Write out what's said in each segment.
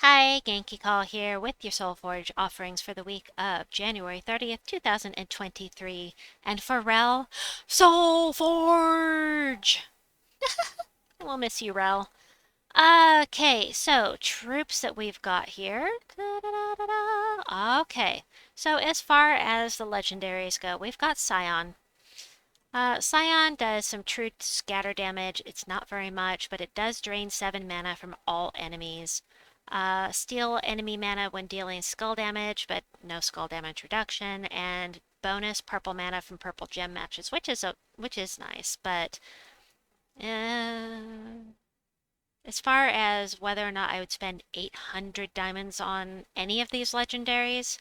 Hi, Genki Call here with your Soulforge offerings for the week of January 30th, 2023. And Pharrell, Soulforge! We'll miss you, Rel. Okay, so troops that we've got here. Da-da-da-da-da. Okay, so as far as the legendaries go, we've got Scion. Scion does some true scatter damage. It's not very much, but it does drain 7 mana from all enemies. Steal enemy mana when dealing skull damage, but no skull damage reduction, and bonus purple mana from purple gem matches, which is nice. But as far as whether or not I would spend 800 diamonds on any of these legendaries,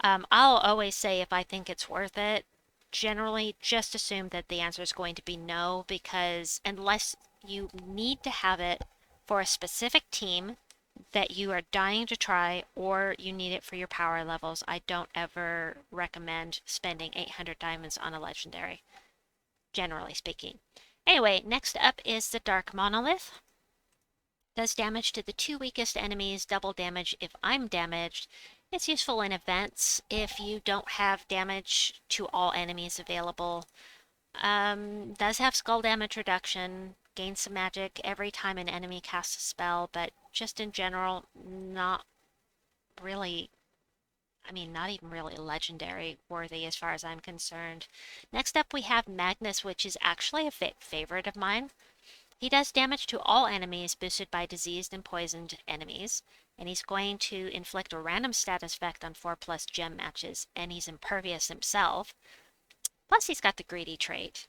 I'll always say if I think it's worth it. Generally, just assume that the answer is going to be no, because unless you need to have it for a specific team that you are dying to try or you need it for your power levels, I don't ever recommend spending 800 diamonds on a legendary, generally speaking. Anyway, next up is the Dark Monolith. Does damage to the 2 weakest enemies, double damage if I'm damaged. It's useful in events if you don't have damage to all enemies available. Does have skull damage reduction, gains some magic every time an enemy casts a spell, but just in general, not really, not even really legendary worthy as far as I'm concerned. Next up, we have Magnus, which is actually a favorite of mine. He does damage to all enemies boosted by diseased and poisoned enemies, and he's going to inflict a random status effect on 4+ gem matches, and he's impervious himself. Plus, he's got the greedy trait.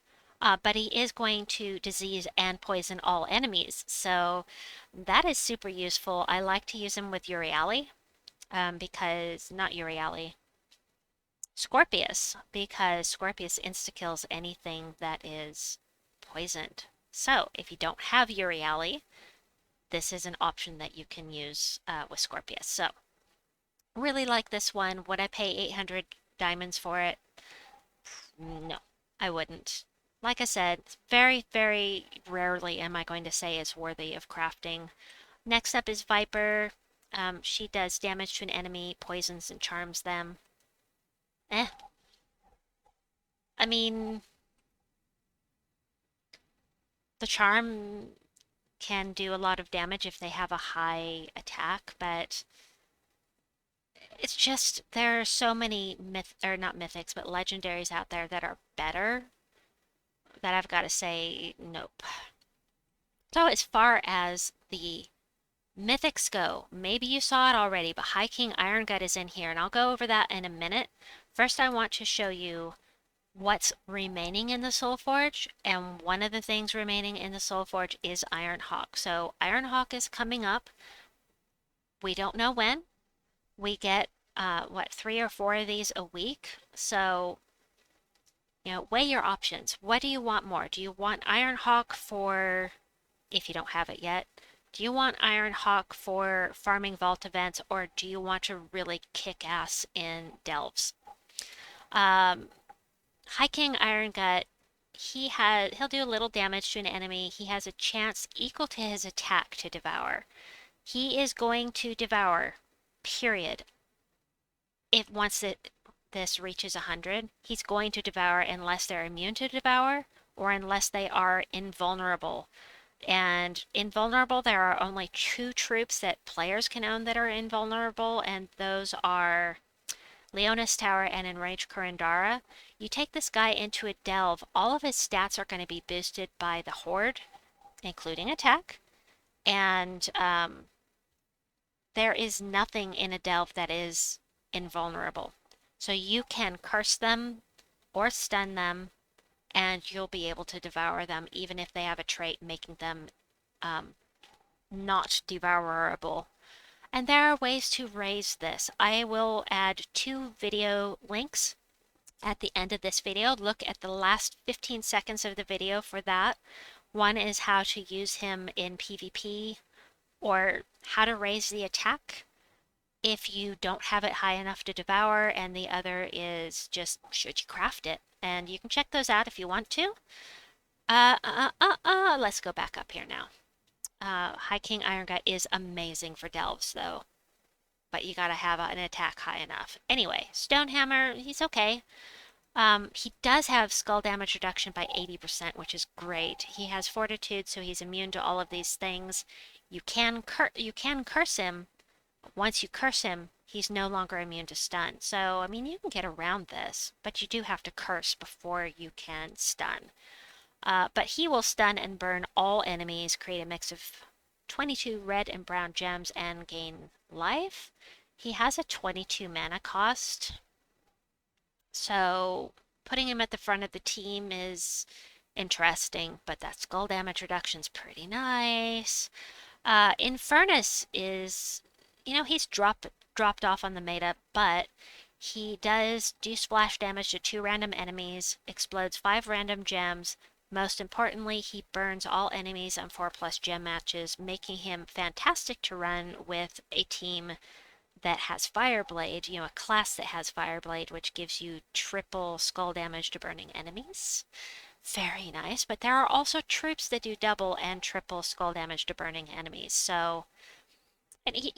But he is going to disease and poison all enemies, so that is super useful. I like to use him with Uriali, not Uriali, Scorpius, because Scorpius insta-kills anything that is poisoned. So, if you don't have Uriali, this is an option that you can use with Scorpius. So, really like this one. Would I pay 800 diamonds for it? No, I wouldn't. Like I said, very, very rarely am I going to say it's worthy of crafting. Next up is Viper. She does damage to an enemy, poisons and charms them. Eh. I mean, the charm can do a lot of damage if they have a high attack, but it's just there are so many not mythics, but legendaries out there that are better that I've got to say nope. So as far as the mythics go, maybe you saw it already, but High King Irongut is in here, and I'll go over that in a minute. First, I want to show you what's remaining in the Soulforge, and one of the things remaining in the Soulforge is Ironhawk. So Ironhawk is coming up. We don't know when. We get, 3 or 4 of these a week. So, weigh your options. What do you want more? Do you want Ironhawk for, if you don't have it yet, do you want Ironhawk for farming vault events, or do you want to really kick ass in delves? High King Irongut, he'll do a little damage to an enemy. He has a chance equal to his attack to devour. He is going to devour, period. If this reaches 100, he's going to devour unless they're immune to devour or unless they are invulnerable. And invulnerable, there are only 2 troops that players can own that are invulnerable, and those are Leonis Tower and Enraged Kurandara. You take this guy into a delve, all of his stats are going to be boosted by the Horde, including attack, and there is nothing in a delve that is invulnerable. So you can curse them or stun them, and you'll be able to devour them even if they have a trait making them not devourable. And there are ways to raise this. I will add 2 video links at the end of this video. Look at the last 15 seconds of the video for that. One is how to use him in PvP, or how to raise the attack if you don't have it high enough to devour, and the other is just should you craft it. And you can check those out if you want to. Let's go back up here now. High King Irongut is amazing for delves, though, but you gotta have an attack high enough. Anyway, Stonehammer, he's okay. He does have skull damage reduction by 80%, which is great. He has fortitude, so he's immune to all of these things. You can curse him. Once you curse him, he's no longer immune to stun. So, I mean, you can get around this, but you do have to curse before you can stun. But he will stun and burn all enemies, create a mix of 22 red and brown gems, and gain life. He has a 22 mana cost, so putting him at the front of the team is interesting, but that skull damage reduction's pretty nice. Infernus is, he's dropped off on the meta, but he does do splash damage to 2 random enemies, explodes 5 random gems. Most importantly, he burns all enemies on 4+ gem matches, making him fantastic to run with a team that has Fireblade, a class that has Fireblade, which gives you triple skull damage to burning enemies. Very nice, but there are also troops that do double and triple skull damage to burning enemies. So, and he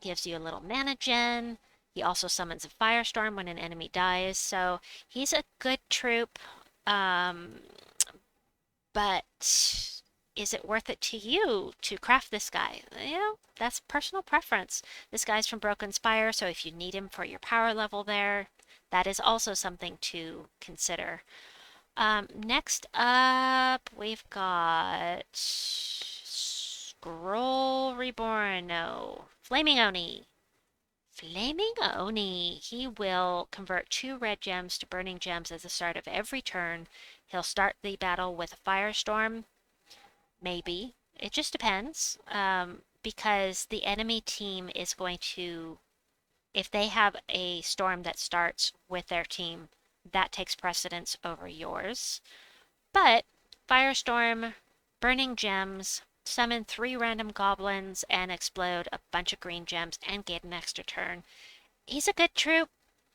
gives you a little mana gen. He also summons a firestorm when an enemy dies. So he's a good troop. Um, but is it worth it to you to craft this guy? That's personal preference. This guy's from Broken Spire, so if you need him for your power level there, that is also something to consider. Next up, we've got Scroll Reborn. No, Flaming Oni. Flaming Oni. He will convert 2 red gems to burning gems at the start of every turn. He'll start the battle with a firestorm. Maybe. It just depends. Because the enemy team is going to, if they have a storm that starts with their team, that takes precedence over yours. But Firestorm, Burning Gems, summon 3 random goblins, and explode a bunch of green gems and get an extra turn. He's a good troop.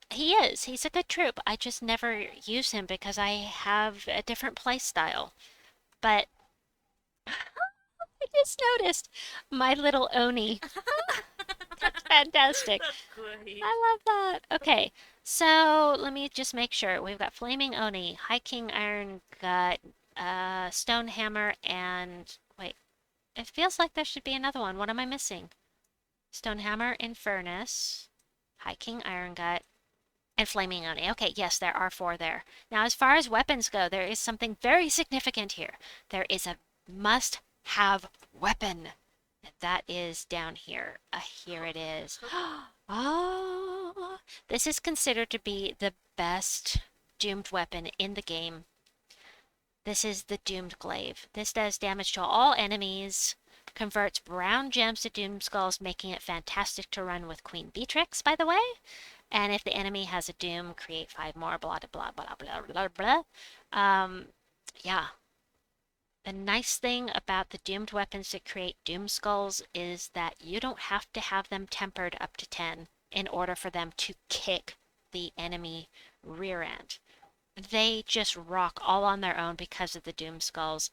He is. He's a good troop. I just never use him because I have a different play style. But I just noticed my little Oni. That's fantastic. That's great. I love that. Okay, so let me just make sure. We've got Flaming Oni, High King Iron Gut, Stone Hammer, and wait, it feels like there should be another one. What am I missing? Stone Hammer, Infernus, High King Iron Gut, and Flaming Oni. Okay, yes, there are 4 there. Now, as far as weapons go, there is something very significant here. There is a must-have weapon. That is down here. Here it is. Oh, this is considered to be the best doomed weapon in the game. This is the Doomed Glaive. This does damage to all enemies, converts brown gems to doomed skulls, making it fantastic to run with Queen Beatrix, by the way. And if the enemy has a doom, create 5 more, blah, blah, blah, blah, blah, blah, blah. Yeah, the nice thing about the doomed weapons that create doom skulls is that you don't have to have them tempered up to 10 in order for them to kick the enemy rear end. They just rock all on their own because of the doom skulls.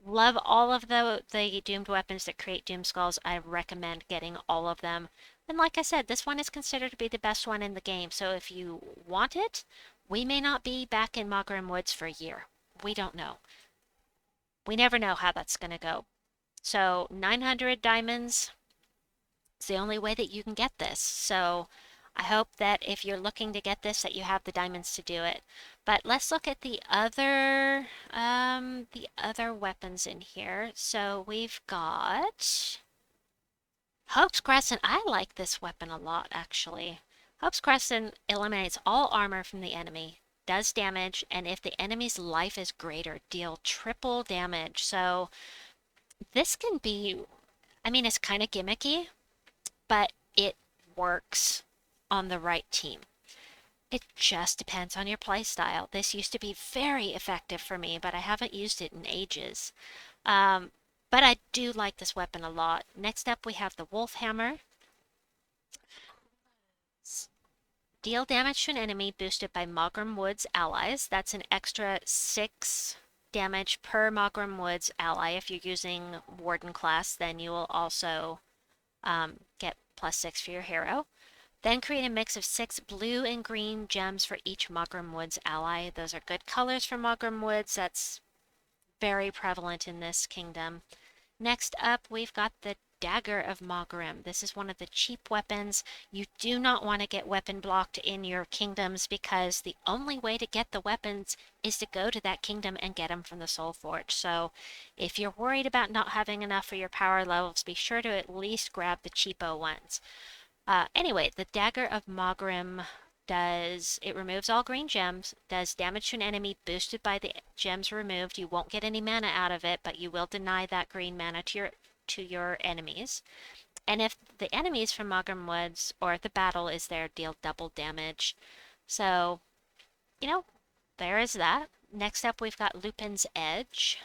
Love all of the doomed weapons that create doom skulls. I recommend getting all of them. And like I said, this one is considered to be the best one in the game. So if you want it, we may not be back in Mogram Woods for a year. We don't know. We never know how that's going to go. So 900 diamonds is the only way that you can get this. So I hope that if you're looking to get this, that you have the diamonds to do it. But let's look at the other weapons in here. So we've got Hope's Crescent. I like this weapon a lot, actually. Hope's Crescent eliminates all armor from the enemy, does damage, and if the enemy's life is greater, deal triple damage. So this can be, I mean, it's kind of gimmicky, but it works on the right team. It just depends on your playstyle. This used to be very effective for me, but I haven't used it in ages. Um, but I do like this weapon a lot. Next up, we have the Wolf Hammer. Deal damage to an enemy boosted by Mogram Woods allies. That's an extra 6 damage per Mogram Woods ally. If you're using Warden class, then you will also get +6 for your hero. Then create a mix of 6 blue and green gems for each Mogram Woods ally. Those are good colors for Mogram Woods. That's very prevalent in this kingdom. Next up, we've got the Dagger of Mogram. This is one of the cheap weapons. You do not want to get weapon blocked in your kingdoms because the only way to get the weapons is to go to that kingdom and get them from the Soulforge. So if you're worried about not having enough for your power levels, be sure to at least grab the cheapo ones. Anyway, the Dagger of Mogram it removes all green gems, does damage to an enemy boosted by the gems removed. You won't get any mana out of it, but you will deny that green mana to your enemies. And if the enemies from Mogram Woods or if the battle is there, deal double damage. So, you know, there is that. Next up, we've got Lupin's Edge.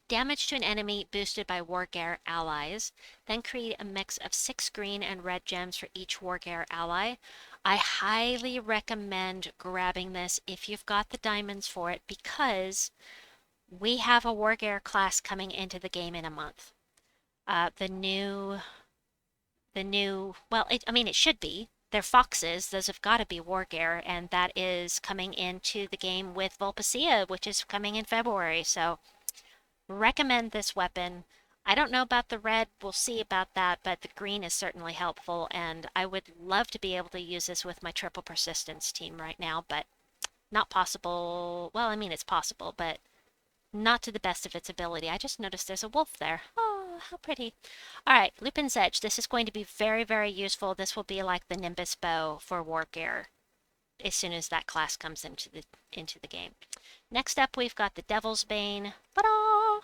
Damage to an enemy boosted by Wargear allies. Then create a mix of 6 green and red gems for each Wargear ally. I highly recommend grabbing this if you've got the diamonds for it because we have a Wargear class coming into the game in a month. The new, well, it should be. They're foxes. Those have got to be Wargear, and that is coming into the game with Vulpecea, which is coming in February. So recommend this weapon. I don't know about the red, we'll see about that, but the green is certainly helpful, and I would love to be able to use this with my triple persistence team right now, but not possible. Well, it's possible, but not to the best of its ability. I just noticed there's a wolf there. Oh, how pretty. All right, Lupin's Edge. This is going to be very, very useful. This will be like the Nimbus Bow for Wargear as soon as that class comes into the game. Next up, we've got the Devil's Bane. Ta-da!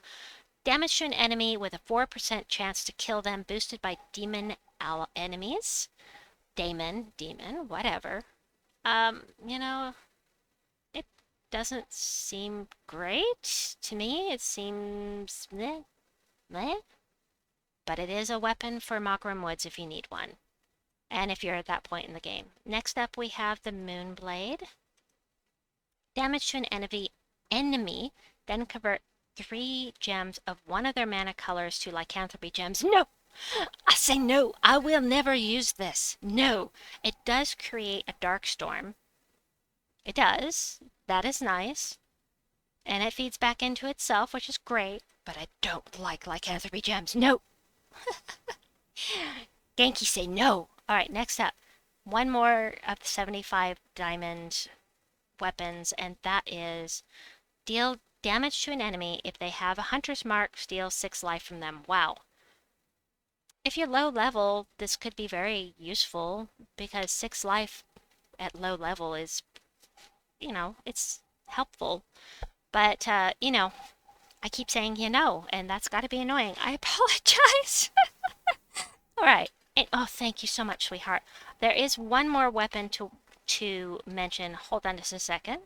Damage to an enemy with a 4% chance to kill them, boosted by demon enemies. Demon, whatever. It doesn't seem great to me. It seems meh, meh. But it is a weapon for Mogram Woods if you need one. And if you're at that point in the game. Next up, we have the Moonblade. Damage to an enemy, then convert 3 gems of one of their mana colors to lycanthropy gems. No! I say no! I will never use this. No! It does create a dark storm. It does. That is nice. And it feeds back into itself, which is great. But I don't like lycanthropy gems. No! Genki say no! Alright, next up. One more of the 75 diamond weapons, and that is deal damage to an enemy if they have a hunter's mark, steal 6 life from them. Wow. If you're low level, this could be very useful because 6 life at low level is, it's helpful. But, I keep saying and that's got to be annoying. I apologize. All right. And, oh, thank you so much, sweetheart. There is one more weapon to mention. Hold on just a second.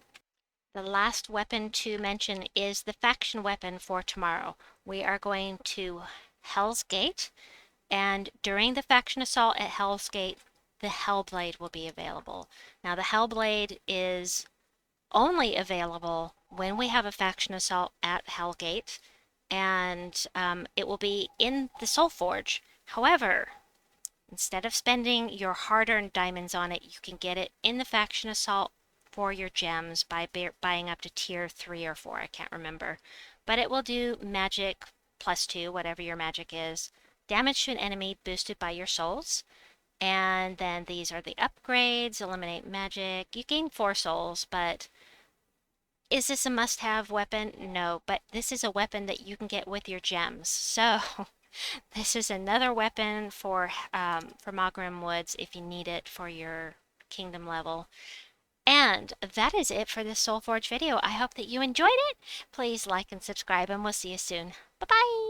The last weapon to mention is the faction weapon for tomorrow. We are going to Hell's Gate, and during the faction assault at Hell's Gate, the Hellblade will be available. Now, the Hellblade is only available when we have a faction assault at Hellgate, and it will be in the Soulforge. However, instead of spending your hard-earned diamonds on it, you can get it in the faction assault for your gems by buying up to tier 3 or 4. I can't remember. But it will do magic +2, whatever your magic is. Damage to an enemy boosted by your souls. And then these are the upgrades. Eliminate magic. You gain 4 souls, but is this a must-have weapon? No, but this is a weapon that you can get with your gems. So this is another weapon for Mogram Woods if you need it for your kingdom level. And that is it for this Soulforge video. I hope that you enjoyed it. Please like and subscribe, and we'll see you soon. Bye-bye!